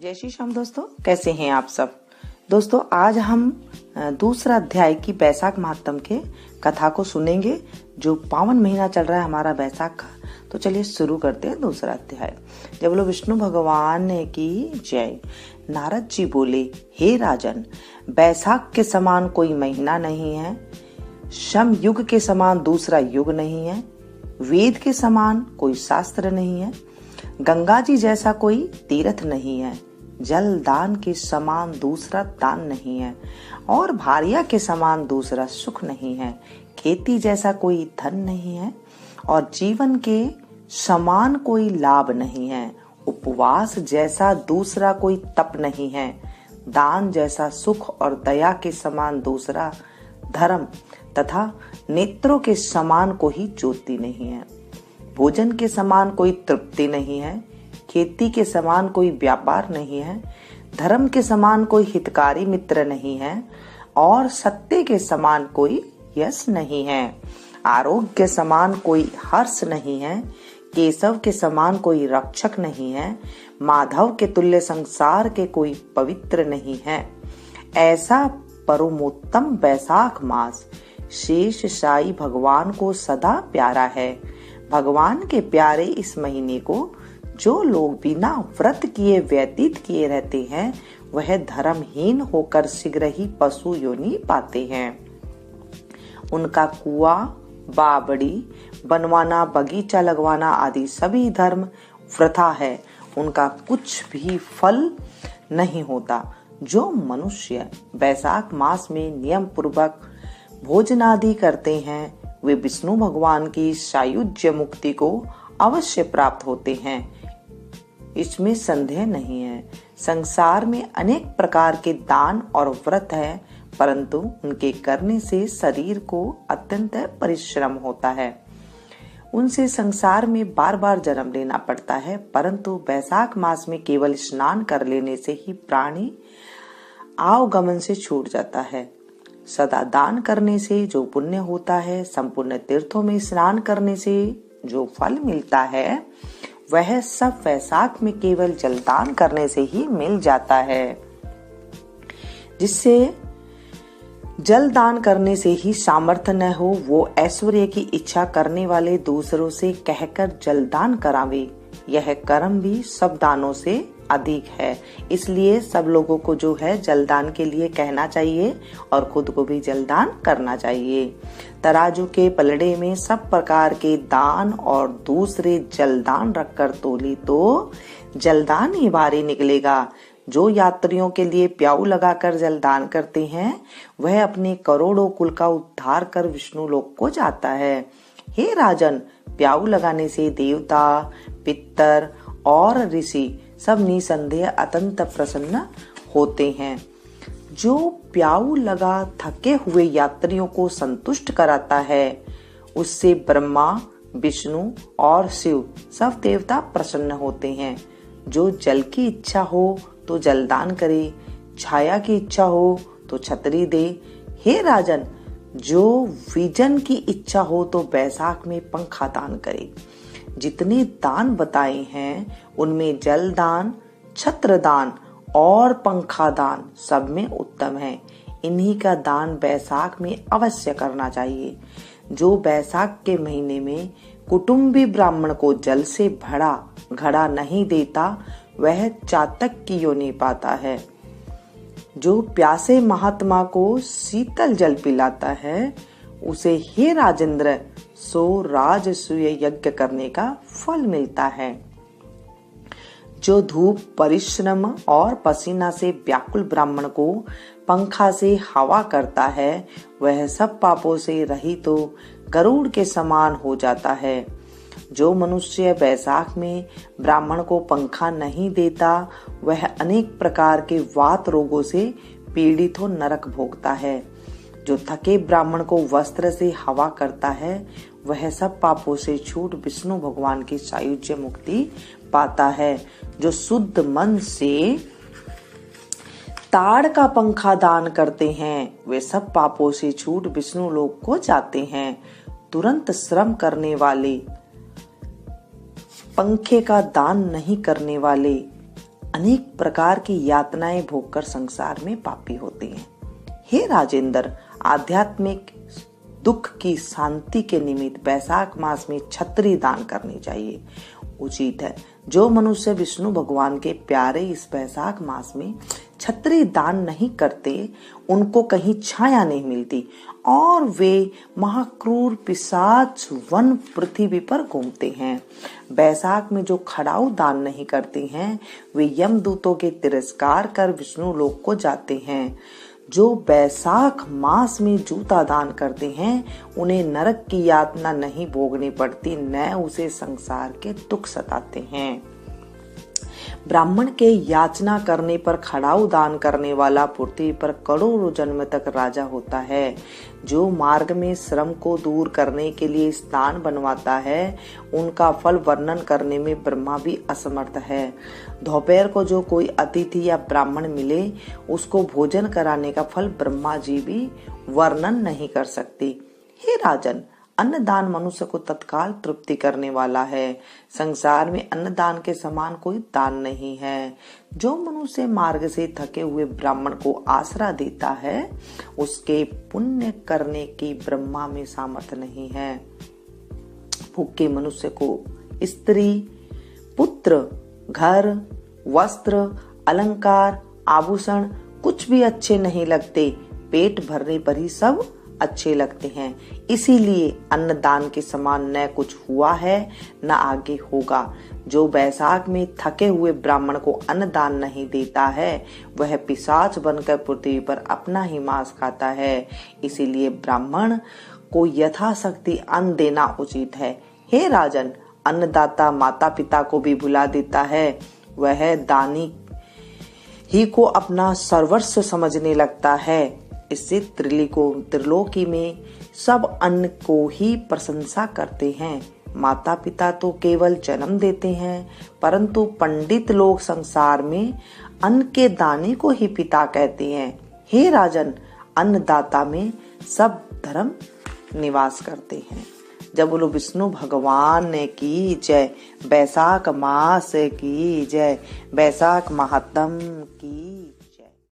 जय श्री श्याम दोस्तों, कैसे हैं आप सब। दोस्तों आज हम दूसरा अध्याय की बैसाख महात्म के कथा को सुनेंगे, जो पावन महीना चल रहा है हमारा बैसाख का। तो चलिए शुरू करते हैं दूसरा अध्याय। जय बोलो विष्णु भगवान की जय। नारद जी बोले, हे राजन, बैसाख के समान कोई महीना नहीं है, शम युग के समान दूसरा युग नहीं है, वेद के समान कोई शास्त्र नहीं है, गंगा जी जैसा कोई तीर्थ नहीं है, जल दान के समान दूसरा दान नहीं है, और भारिया के समान दूसरा सुख नहीं है, खेती जैसा कोई धन नहीं है, और जीवन के समान कोई लाभ नहीं है, उपवास जैसा दूसरा कोई तप नहीं है, दान जैसा सुख और दया के समान दूसरा धर्म तथा नेत्रों के समान कोई ज्योति नहीं है, भोजन के समान कोई तृप्ति नहीं है, खेती के समान कोई व्यापार नहीं है, धर्म के समान कोई हितकारी मित्र नहीं है, और सत्य के समान कोई यश नहीं है, आरोग्य के समान कोई हर्ष नहीं है, केशव के समान कोई रक्षक नहीं है, माधव के तुल्य संसार के कोई पवित्र नहीं है। ऐसा परमोत्तम बैसाख मास शेष साई भगवान को सदा प्यारा है। भगवान के प्यारे इस महीने को जो लोग बिना व्रत किए व्यतीत किए रहते हैं, वह धर्महीन होकर शीघ्र ही पशु योनि पाते हैं। उनका कुआं, बावड़ी बनवाना, बगीचा लगवाना आदि सभी धर्म वृथा है, उनका कुछ भी फल नहीं होता। जो मनुष्य बैसाख मास में नियम पूर्वक भोजनादि करते हैं, वे विष्णु भगवान की सायुज्य मुक्ति को अवश्य प्राप्त होते हैं, इसमें संदेह नहीं है। संसार में अनेक प्रकार के दान और व्रत है, परंतु उनके करने से शरीर को अत्यंत परिश्रम होता है, उनसे संसार में बार बार जन्म लेना पड़ता है। परंतु बैसाख मास में केवल स्नान कर लेने से ही प्राणी आवागमन से छूट जाता है। सदा दान करने से जो पुण्य होता है, संपूर्ण तीर्थों में स्नान करने से जो फल मिलता है, वह सब बैसाख में केवल जलदान करने से ही मिल जाता है। जिससे जलदान करने से ही सामर्थ्य न हो, वो ऐश्वर्य की इच्छा करने वाले दूसरों से कहकर जलदान करावे। यह कर्म भी सब दानों से अधिक है, इसलिए सब लोगों को जो है जलदान के लिए कहना चाहिए और खुद को भी जलदान करना चाहिए। तराजू के पलड़े में सब प्रकार के दान और दूसरे जलदान रखकर तोली तो जलदान ही भारी निकलेगा। जो यात्रियों के लिए प्याऊ लगाकर जलदान करते हैं, वह अपने करोड़ों कुल का उद्धार कर विष्णु लोक को जाता है। हे राजन, प्याऊ लगाने से देवता, पितर और ऋषि सब निसंदेह अत्यंत प्रसन्न होते हैं। जो प्याऊ लगा थके हुए यात्रियों को संतुष्ट कराता है, उससे ब्रह्मा, विष्णु और शिव सब देवता प्रसन्न होते हैं। जो जल की इच्छा हो तो जलदान करे, छाया की इच्छा हो तो छतरी दे। हे राजन, जो विजन की इच्छा हो तो बैसाख में पंखा दान करे। जितने दान बताए हैं, उनमें जल दान, छत्र दान और पंखा दान सब में उत्तम है। इन्हीं का दान बैसाख में अवश्य करना चाहिए। जो बैसाख के महीने में कुटुंबी ब्राह्मण को जल से भरा घड़ा नहीं देता, वह चातक की योनि पाता है। जो प्यासे महात्मा को शीतल जल पिलाता है, उसे हे राजेंद्र सो राजसूय यज्ञ करने का फल मिलता है। जो धूप, परिश्रम और पसीना से व्याकुल ब्राह्मण को पंखा से हवा करता है, वह सब पापों से रहित तो गरुड़ के समान हो जाता है। जो मनुष्य बैसाख में ब्राह्मण को पंखा नहीं देता, वह अनेक प्रकार के वात रोगों से पीड़ित हो नरक भोगता है। जो थके ब्राह्मण को वस्त्र से हवा करता है, वह सब पापों से छूट विष्णु भगवान की सायुज्य मुक्ति पाता है। जो शुद्ध मन से ताड़ का पंखा दान करते हैं, वे सब पापों से छूट विष्णु लोक को जाते हैं। तुरंत श्रम करने वाले, पंखे का दान नहीं करने वाले, अनेक प्रकार की यातनाएं भोगकर संसार में पापी होते हैं। हे राजेंद्र, आध्यात्मिक दुख की शांति के निमित्त वैशाख मास में छत्री दान करनी चाहिए, उचित है। जो मनुष्य विष्णु भगवान के प्यारे इस वैशाख मास में छत्री दान नहीं करते, उनको कहीं छाया नहीं मिलती और वे महाक्रूर पिशाच वन पृथ्वी पर घूमते हैं। वैशाख में जो खड़ाऊ दान नहीं करते हैं, वे यमदूतों के तिरस्कार कर विष्णु लोक को जाते हैं। जो वैशाख मास में जूता दान करते हैं, उन्हें नरक की यातना नहीं भोगनी पड़ती, न उसे संसार के दुख सताते हैं। ब्राह्मण के याचना करने पर खड़ाऊ दान करने वाला पृथ्वी पर करोड़ों जन्म तक राजा होता है। जो मार्ग में श्रम को दूर करने के लिए स्थान बनवाता है, उनका फल वर्णन करने में ब्रह्मा भी असमर्थ है। दोपहर को जो कोई अतिथि या ब्राह्मण मिले, उसको भोजन कराने का फल ब्रह्मा जी भी वर्णन नहीं कर सकते। हे राजन, अन्नदान मनुष्य को तत्काल तृप्ति करने वाला है। संसार में अन्नदान के समान कोई दान नहीं है। जो मनुष्य मार्ग से थके हुए ब्राह्मण को आसरा देता है, उसके पुण्य करने की ब्रह्मा में सामर्थ्य नहीं है। भूखे मनुष्य को स्त्री, पुत्र, घर, वस्त्र, अलंकार, आभूषण कुछ भी अच्छे नहीं लगते। पेट भरने पर ही सब अच्छे लगते हैं। इसीलिए अन्नदान के समान न कुछ हुआ है, न आगे होगा। जो वैशाख में थके हुए ब्राह्मण को अन्नदान नहीं देता है, वह पिशाच बनकर पृथ्वी पर अपना ही मांस खाता है। इसीलिए ब्राह्मण को यथाशक्ति अन्न देना उचित है। हे राजन, अन्नदाता माता पिता को भी भुला देता है। वह दानी ही को अपना सर्वस्व समझने लगता है। इससे त्रिलोकी में सब अन्न को ही प्रशंसा करते हैं। माता पिता तो केवल जन्म देते हैं, परंतु पंडित लोग संसार में अन्न के दाने को ही पिता कहते हैं। हे राजन, अन्नदाता में सब धर्म निवास करते हैं। जब बोलो विष्णु भगवान की जय, वैशाख मास की जय, वैशाख महात्म की